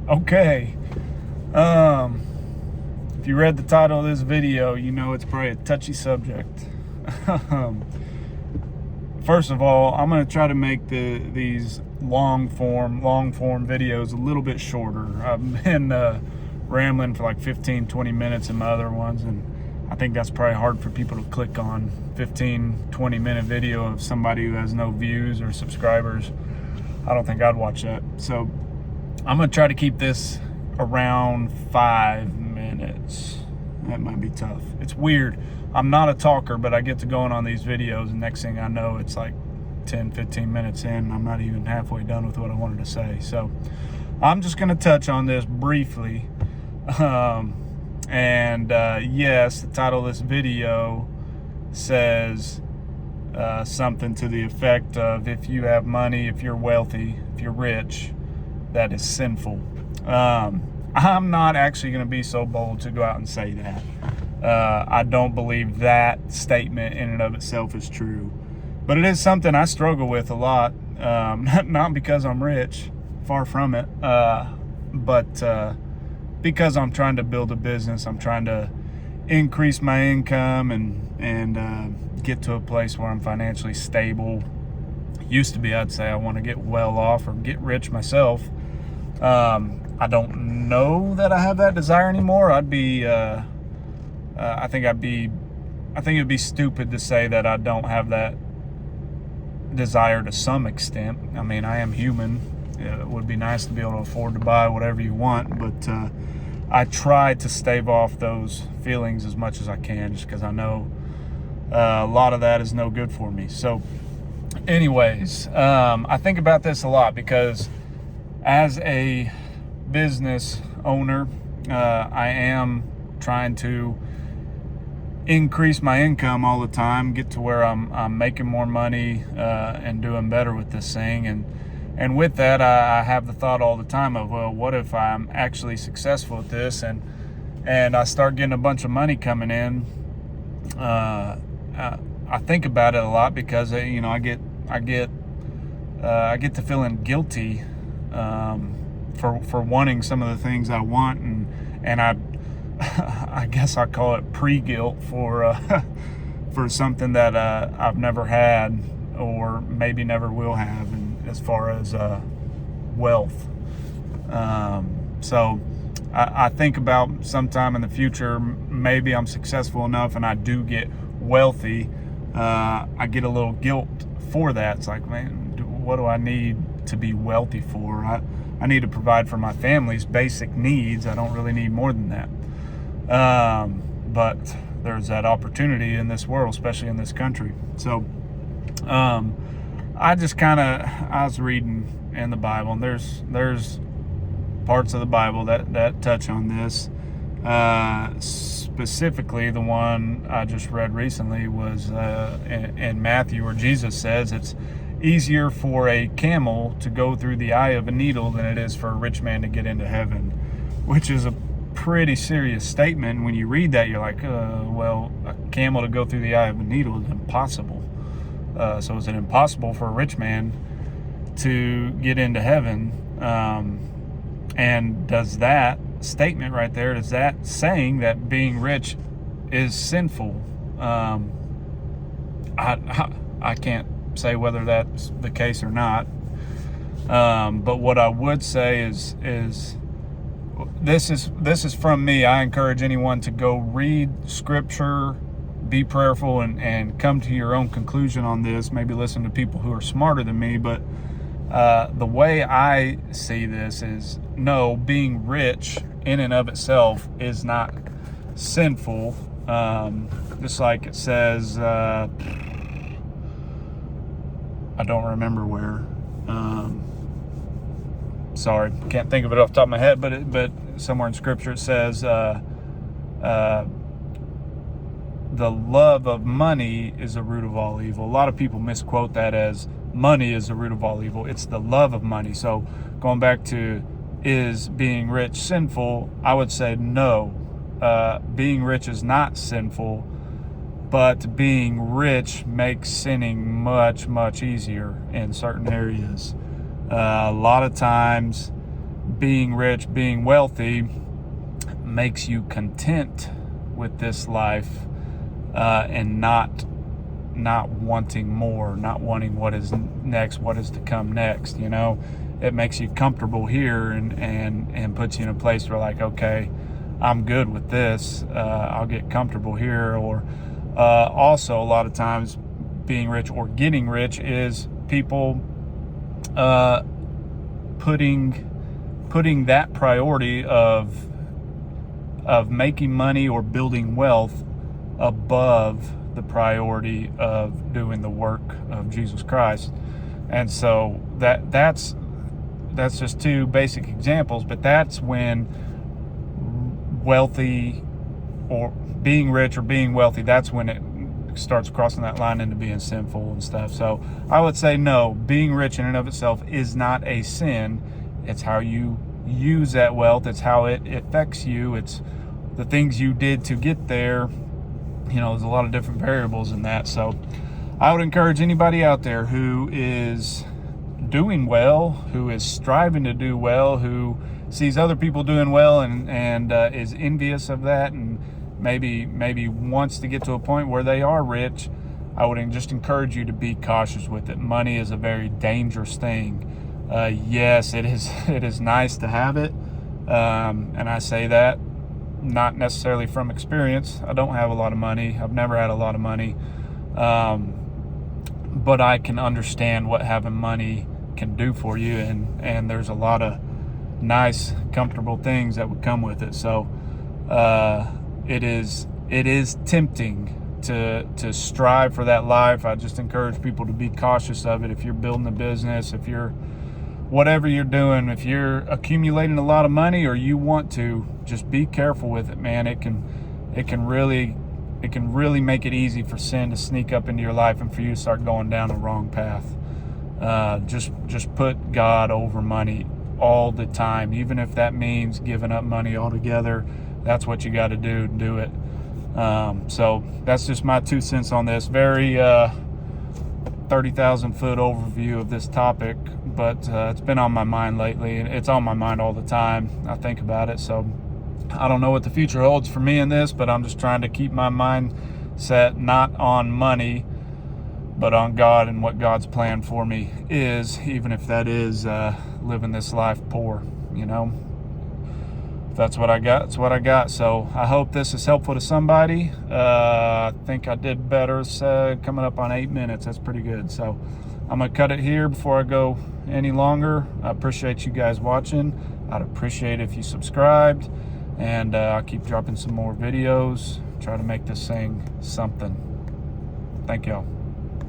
Okay. If you read the title of this video, you know it's probably a touchy subject. First of all, I'm going to try to make these long form videos a little bit shorter. I've been rambling for like 15-20 minutes in my other ones, and I think that's probably hard for people to click on. 15-20 minute video of somebody who has no views or subscribers. I don't think I'd watch that. So I'm going to try to keep this around 5 minutes. That might be tough. It's weird. I'm not a talker, but I get to going on these videos, and next thing I know, it's like 10-15 minutes in, and I'm not even halfway done with what I wanted to say. So I'm just going to touch on this briefly. Yes, the title of this video says something to the effect of, if you have money, if you're wealthy, if you're rich, that is sinful. I'm not actually going to be so bold to go out and say that. I don't believe that statement in and of itself is true, but it is something I struggle with a lot. Not because I'm rich, far from it, but because I'm trying to build a business. I'm trying to increase my income and get to a place where I'm financially stable. Used to be, I'd say I want to get well off or get rich myself. I don't know that I have that desire anymore. I think it'd be stupid to say that I don't have that desire to some extent. I mean, I am human. It would be nice to be able to afford to buy whatever you want, but I try to stave off those feelings as much as I can, just because I know a lot of that is no good for me. So anyways, I think about this a lot because as a business owner, I am trying to increase my income all the time, get to where I'm making more money and doing better with this thing. And with that, I have the thought all the time of, well, what if I'm actually successful at this and I start getting a bunch of money coming in? I think about it a lot because I get to feeling guilty for wanting some of the things I want, and I guess I call it pre-guilt for something that I've never had or maybe never will have, and as far as wealth. So I think about sometime in the future, maybe I'm successful enough and I do get wealthy. I get a little guilt for that. It's like, man, what do I need to be wealthy for? I need to provide for my family's basic needs. I don't really need more than that. But there's that opportunity in this world, especially in this country. So I was reading in the Bible, and there's parts of the Bible that touch on this. Specifically, the one I just read recently was in Matthew, where Jesus says it's easier for a camel to go through the eye of a needle than it is for a rich man to get into heaven, which is a pretty serious statement. When you read that, you're like, well, a camel to go through the eye of a needle is impossible. So is it impossible for a rich man to get into heaven? And does that statement right there, is that saying that being rich is sinful? I can't say whether that's the case or not. But what I would say is this is from me. I encourage anyone to go read scripture, be prayerful, and come to your own conclusion on this. Maybe listen to people who are smarter than me. But the way I see this is, no, being rich in and of itself is not sinful. Just like it says, I don't remember where. Sorry, can't think of it off the top of my head, but somewhere in Scripture it says the love of money is the root of all evil. A lot of people misquote that as money is the root of all evil. It's the love of money. So going back to, is being rich sinful? I would say no. Being rich is not sinful, but being rich makes sinning much, much easier in certain areas. A lot of times being rich, being wealthy makes you content with this life, and not wanting more, not wanting what is next, what is to come next. It makes you comfortable here, and puts you in a place where, like, okay, I'm good with this. I'll get comfortable here. Or also, a lot of times, being rich or getting rich is people putting that priority of making money or building wealth above the priority of doing the work of Jesus Christ. And so that's just two basic examples, but that's when wealthy, or being rich or being wealthy, that's when it starts crossing that line into being sinful and stuff. So I would say no, being rich in and of itself is not a sin. It's how you use that wealth. It's how it affects you. It's the things you did to get there. There's a lot of different variables in that. So I would encourage anybody out there who is doing well, who is striving to do well, who sees other people doing well and is envious of that, and maybe wants to get to a point where they are rich, I would just encourage you to be cautious with it. Money is a very dangerous thing. Yes, it is nice to have it, and I say that not necessarily from experience. I don't have a lot of money. I've never had a lot of money, but I can understand what having money can do for you, and there's a lot of nice, comfortable things that would come with it. So it is tempting to strive for that life. I just encourage people to be cautious of it. If you're building a business, if you're whatever you're doing, if you're accumulating a lot of money, or you want to, just be careful with it, man. It can really make it easy for sin to sneak up into your life and for you to start going down the wrong path. Just put God over money all the time, even if that means giving up money altogether. That's what you got to do it. So that's just my 2 cents on this very 30,000 foot overview of this topic, but it's been on my mind lately, and it's on my mind all the time. I think about it. So I don't know what the future holds for me in this, but I'm just trying to keep my mind set not on money, but on God and what God's plan for me is, even if that is living this life poor. If that's what I got, it's what I got. So I hope this is helpful to somebody. I think I did better. It's coming up on 8 minutes. That's pretty good. So I'm going to cut it here before I go any longer. I appreciate you guys watching. I'd appreciate if you subscribed, and I'll keep dropping some more videos, try to make this thing something. Thank y'all.